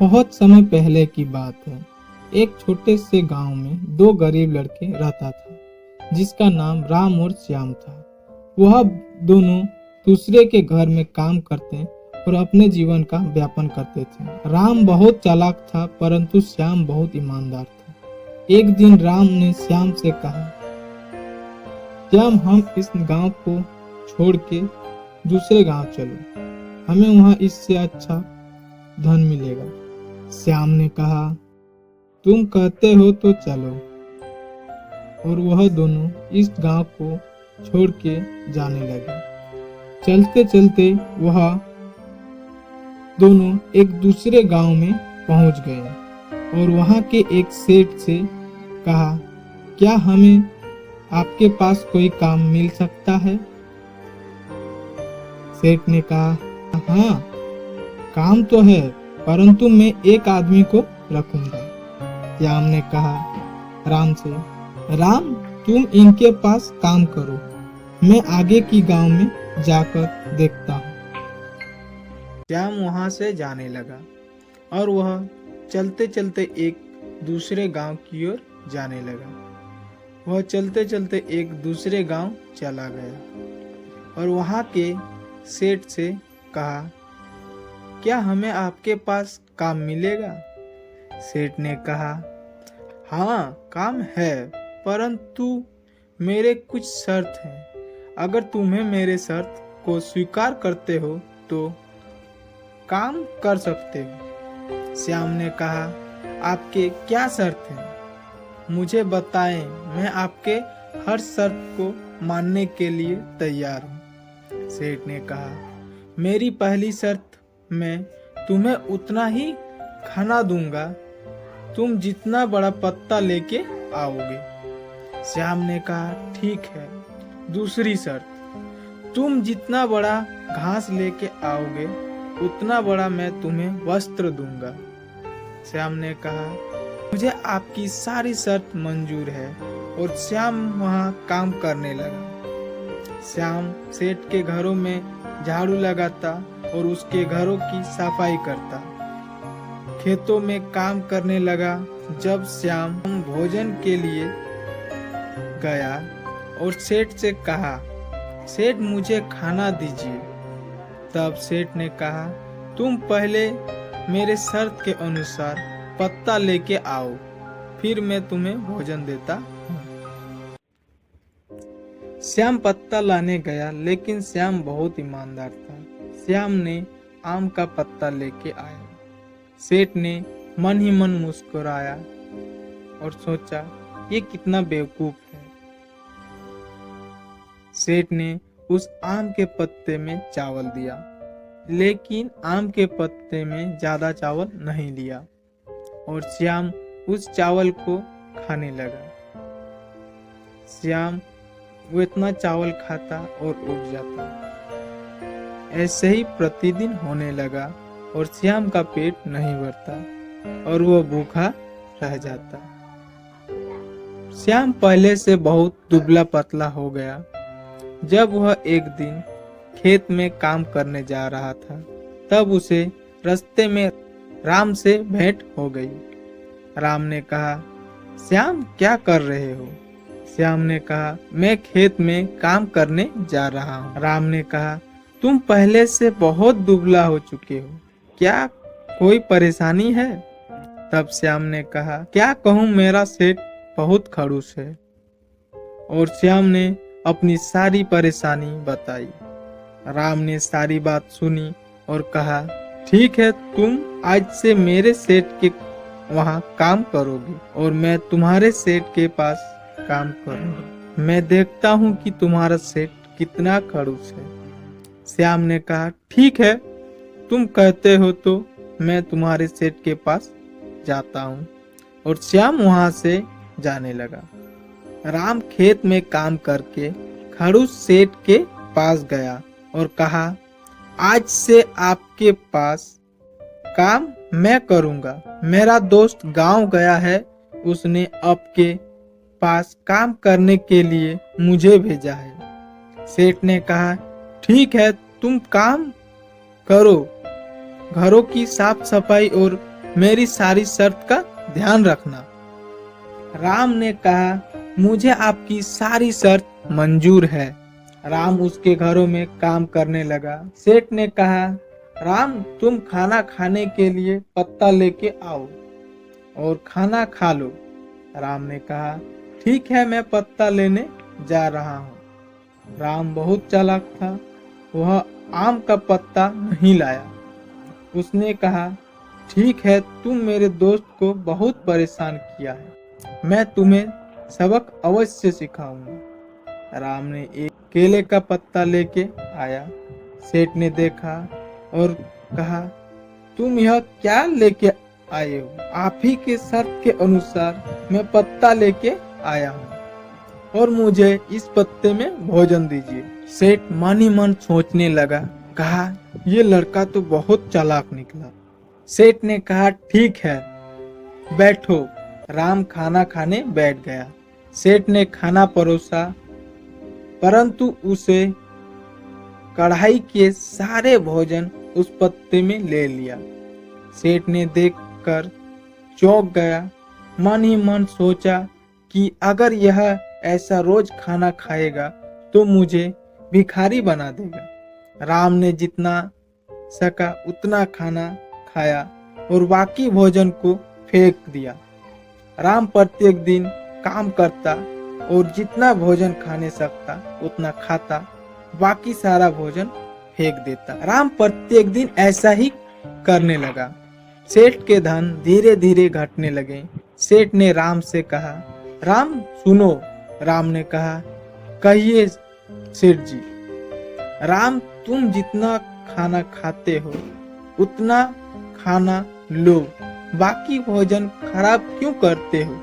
बहुत समय पहले की बात है। एक छोटे से गांव में दो गरीब लड़के रहता था, जिसका नाम राम और श्याम था। वह दोनों दूसरे के घर में काम करते और अपने जीवन का व्यापन करते थे। राम बहुत चालाक था, परंतु श्याम बहुत ईमानदार था। एक दिन राम ने श्याम से कहा, श्याम, हम इस गांव को छोड़ के दूसरे गांव चलो, हमें वहां इससे अच्छा धन मिलेगा। श्याम ने कहा, तुम कहते हो तो चलो। और वह दोनों इस गांव को छोड़ के जाने लगे। चलते चलते वह दोनों एक दूसरे गांव में पहुंच गए और वहां के एक सेठ से कहा, क्या हमें आपके पास कोई काम मिल सकता है? सेठ ने कहा, हाँ, काम तो है, परंतु मैं एक आदमी को रखूंगा। श्याम ने कहा राम से, राम, तुम इनके पास काम करो, मैं आगे की गांव में जाकर देखता हूँ। श्याम वहां से जाने लगा और वह चलते चलते एक दूसरे गांव की ओर जाने लगा। वह चलते चलते एक दूसरे गांव चला गया और वहां के सेठ से कहा, क्या हमें आपके पास काम मिलेगा? सेठ ने कहा, हाँ, काम है, परंतु मेरे कुछ शर्त हैं। अगर तुम्हें मेरे शर्त को स्वीकार करते हो तो काम कर सकते हो। श्याम ने कहा, आपके क्या शर्त हैं? मुझे बताएं, मैं आपके हर शर्त को मानने के लिए तैयार हूँ। सेठ ने कहा, मेरी पहली शर्त, मैं तुम्हें उतना ही खाना दूंगा तुम जितना बड़ा पत्ता लेके आओगे। श्याम ने कहा, ठीक है। दूसरी शर्त, तुम जितना बड़ा घास लेके आओगे उतना बड़ा मैं तुम्हें वस्त्र दूंगा। श्याम ने कहा, मुझे आपकी सारी शर्त मंजूर है। और श्याम वहां काम करने लगा। श्याम सेठ के घरों में झाड़ू लगाता और उसके घरों की सफाई करता। खेतों में काम करने लगा। जब श्याम भोजन के लिए गया और सेठ से कहा, सेठ, मुझे खाना दीजिए, तब सेठ ने कहा, तुम पहले मेरे शर्त के अनुसार पत्ता लेके आओ, फिर मैं तुम्हें भोजन देता हूँ। श्याम पत्ता लाने गया, लेकिन श्याम बहुत ईमानदार था। श्याम ने आम का पत्ता लेके आया। सेठ ने मन ही मन मुस्कुराया और सोचा, ये कितना बेवकूफ है। सेठ ने उस आम के पत्ते में चावल दिया, लेकिन आम के पत्ते में ज्यादा चावल नहीं लिया और श्याम उस चावल को खाने लगा। श्याम वो इतना चावल खाता और उठ जाता। ऐसे ही प्रतिदिन होने लगा और श्याम का पेट नहीं भरता और वो भूखा रह जाता। श्याम पहले से बहुत दुबला पतला हो गया। जब वह एक दिन खेत में काम करने जा रहा था, तब उसे रास्ते में राम से भेंट हो गई। राम ने कहा, श्याम, क्या कर रहे हो? श्याम ने कहा, मैं खेत में काम करने जा रहा हूँ। राम ने कहा, तुम पहले से बहुत दुबला हो चुके हो, क्या कोई परेशानी है? तब श्याम ने कहा, क्या कहूँ, मेरा सेठ बहुत खड़ूस है। और श्याम ने अपनी सारी परेशानी बताई। राम ने सारी बात सुनी और कहा, ठीक है, तुम आज से मेरे सेठ के वहाँ काम करोगी और मैं तुम्हारे सेठ के पास काम करूंगा। मैं देखता हूँ कि तुम्हारा सेठ कितना खड़ूस है। श्याम ने कहा, ठीक है, तुम कहते हो तो मैं तुम्हारे सेठ के पास जाता हूँ। और श्याम वहाँ से जाने लगा। राम खेत में काम करके खड़ूस सेठ के पास गया और कहा, आज से आपके पास काम मैं करूंगा। मेरा दोस्त गांव गया है, उसने आपके पास काम करने के लिए मुझे भेजा है। सेठ ने कहा, ठीक है, तुम काम करो, घरों की साफ सफाई और मेरी सारी शर्त का ध्यान रखना। राम ने कहा, मुझे आपकी सारी शर्त मंजूर है। राम उसके घरों में काम करने लगा। सेठ ने कहा, राम तुम खाना खाने के लिए पत्ता लेके आओ और खाना खा लो। राम ने कहा, ठीक है, मैं पत्ता लेने जा रहा हूँ। राम बहुत चालाक था, वह आम का पत्ता नहीं लाया। उसने कहा, ठीक है, तुम मेरे दोस्त को बहुत परेशान किया है, मैं तुम्हें सबक अवश्य सिखाऊंगा। राम ने एक केले का पत्ता लेके आया। सेठ ने देखा और कहा, तुम यह क्या लेके आए हो? आप ही के शर्त के अनुसार मैं पत्ता लेके आया हूँ और मुझे इस पत्ते में भोजन दीजिए। सेठ मन ही मन सोचने लगा, कहा, ये लड़का तो बहुत चालाक निकला। सेठ ने कहा, ठीक है, बैठो। राम खाना खाने बैठ गया। सेठ ने खाना परोसा, परंतु उसे कढ़ाई के सारे भोजन उस पत्ते में ले लिया। सेठ ने देखकर चौंक गया। मन ही मन सोचा कि अगर यह ऐसा रोज खाना खाएगा तो मुझे भिखारी बना देगा। राम ने जितना सका उतना खाना खाया और बाकी भोजन को फेंक दिया। राम प्रत्येक दिन काम करता और जितना भोजन खाने सकता उतना खाता, बाकी सारा भोजन फेंक देता। राम प्रत्येक दिन ऐसा ही करने लगा। सेठ के धन धीरे धीरे घटने लगे। सेठ ने राम से कहा, राम सुनो। राम ने कहा, कहिए सेठ जी। राम तुम जितना खाना खाते हो उतना खाना लो, बाकी भोजन खराब क्यों करते हो?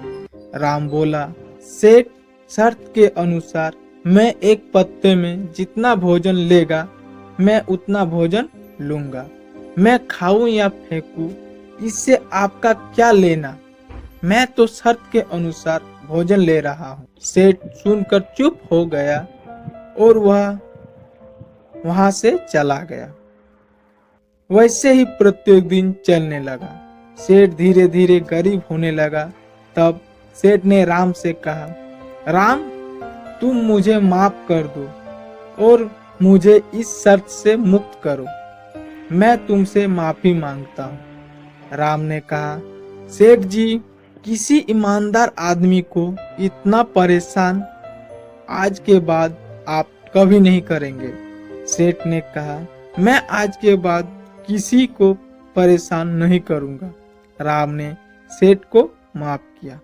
राम बोला, सेठ शर्त के अनुसार मैं एक पत्ते में जितना भोजन लेगा मैं उतना भोजन लूंगा। मैं खाऊं या फेंकूं इससे आपका क्या लेना? मैं तो शर्त के अनुसार भोजन ले रहा हूँ। सेठ सुनकर चुप हो गया और वह वहां से चला गया। वैसे ही प्रत्येक दिन चलने लगा। सेठ धीरे धीरे गरीब होने लगा। तब सेठ ने राम से कहा, राम तुम मुझे माफ कर दो और मुझे इस शर्त से मुक्त करो, मैं तुमसे माफी मांगता हूँ। राम ने कहा, सेठ जी, किसी ईमानदार आदमी को इतना परेशान आज के बाद आप कभी नहीं करेंगे। सेठ ने कहा, मैं आज के बाद किसी को परेशान नहीं करूंगा। राम ने सेठ को माफ किया।